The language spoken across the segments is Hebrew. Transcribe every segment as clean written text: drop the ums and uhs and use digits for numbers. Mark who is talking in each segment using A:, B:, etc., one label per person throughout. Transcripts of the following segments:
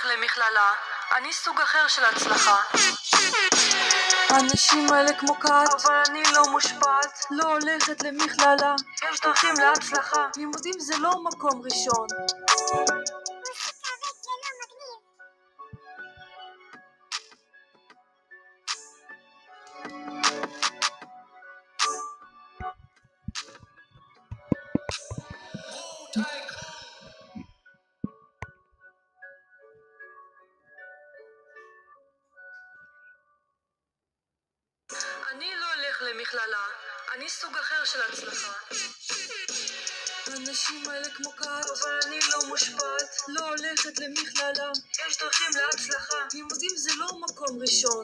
A: הולך למכללה, אני סוג אחר של הצלחה. האנשים האלה כמו כת, אבל אני לא מושפעת, לא הולכת למכללה. יש דרכים להצלחה, לימודים זה לא מקום ראשון. אני לא הולך למכללה, אני סוג אחר של הצלחה. האנשים האלה כמו כת, אבל אני לא מושפעת, לא הולכת למכללה. יש דרכים להצלחה, לימודים זה לא מקום ראשון.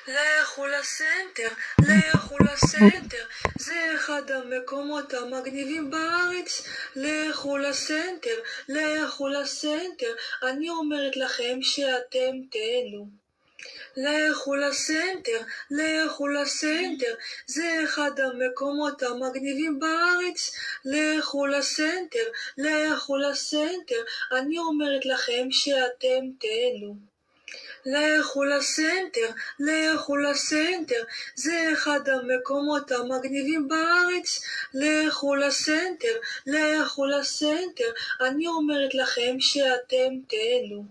A: לכו לסנטר, לכו לסנטר, זה אחד המקומות המגניבים בארץ. לכו לסנטר, לכו לסנטר, אני אומרת לכם שאתם תהנו. לכו לסנטר, לכו לסנטר, זה אחד המקומות המגניבים בארץ. לכו לסנטר, לכו לסנטר, אני אומרת לכם שאתם תהנו. לכו לסנטר, לכו לסנטר, זה אחד המקומות המגניבים בארץ. לכו לסנטר, לכו לסנטר, אני אומרת לכם שאתם תהנו.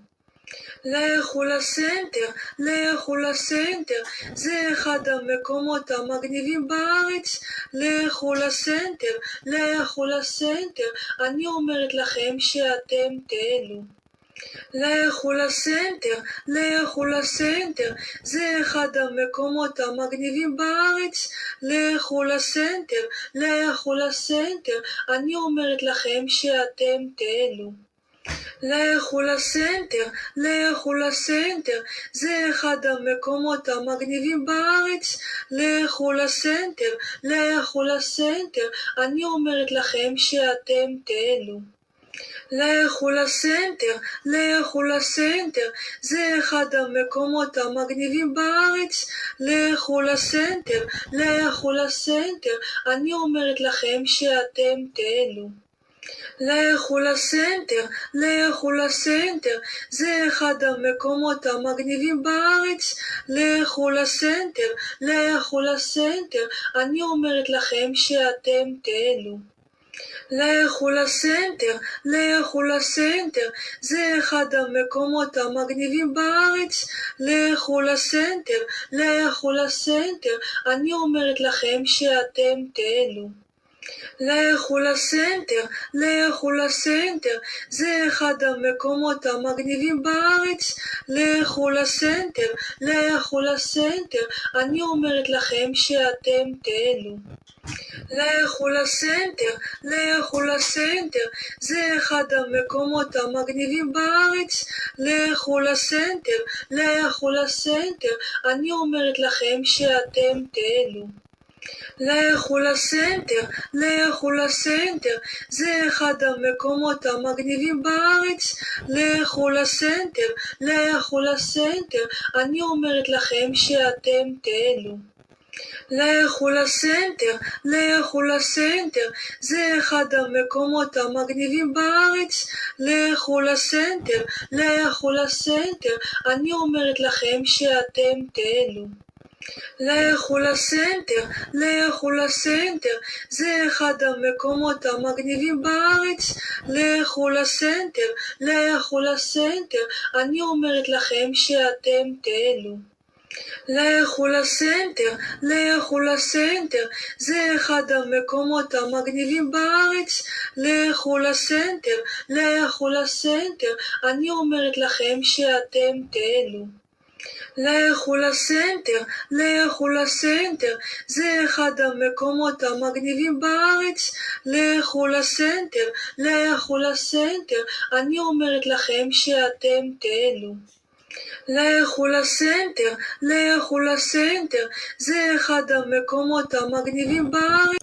A: לכו לסנטר, לכו לסנטר, זה אחד המקומות המגניבים בארץ. לכו לסנטר, לכו לסנטר, אני אומרת לכם שאתם תהנו. לכו לסנטר, לכו לסנטר, זה אחד המקומות המגניבים בארץ. לכו לסנטר, לכו לסנטר, אני אומרת לכם שאתם תהנו. לכו לסנטר, לכו לסנטר, זה אחד המקומות המגניבים בארץ. לכו לסנטר, לכו לסנטר, אני אומרת לכם שאתם תהנו. לכו לסנטר, לכו לסנטר, זה אחד המקומות המגניבים בארץ. לכו לסנטר, לכו לסנטר, אני אומרת לכם שאתם תהנו. לכו לסנטר, לכו לסנטר, זה אחד המקומות המגניבים בארץ. לכו לסנטר, לכו לסנטר, אני אומרת לכם שאתם תהנו. לכו לסנטר, לכו לסנטר, זה אחד המקומות המגניבים בארץ. לכו לסנטר, לכו לסנטר, אני אומרת לכם שאתם תהנו. לכו לסנטר, לכו לסנטר, זה אחד המקומות המגניבים בארץ. לכו לסנטר, לכו לסנטר, אני אומרת לכם שאתם תהנו. לכו לסנטר, לכו לסנטר, זה אחד המקומות המגניבים בארץ. לכו לסנטר, לכו לסנטר, אני אומרת לכם שאתם תהנו. לכו לסנטר, לכו לסנטר, זה אחד המקומות המגניבים בארץ. לכו לסנטר, לכו לסנטר, אני אומרת לכם שאתם תהנו. לכו לסנטר, לכו לסנטר, זה אחד המקומות המגניבים בארץ. לכו לסנטר, לכו לסנטר, אני אומרת לכם שאתם תהנו. לכו לסנטר, לכו לסנטר, זה אחד המקומות המגניבים בארץ. לכו לסנטר, לכו לסנטר, אני אומרת לכם שאתם תהנו. לכו לסנטר, לכו לסנטר, זה אחד המקומות המגניבים בארץ. לכו לסנטר, לכו לסנטר, אני אומרת לכם שאתם תהנו. לכו לסנטר, לכו לסנטר, זה אחד המקומות המגניבים בארץ. לכו לסנטר, לכו לסנטר, אני אומרת לכם שאתם תהנו. לכו לסנטר, לכו לסנטר, זה אחד המקומות המגניבים בארץ.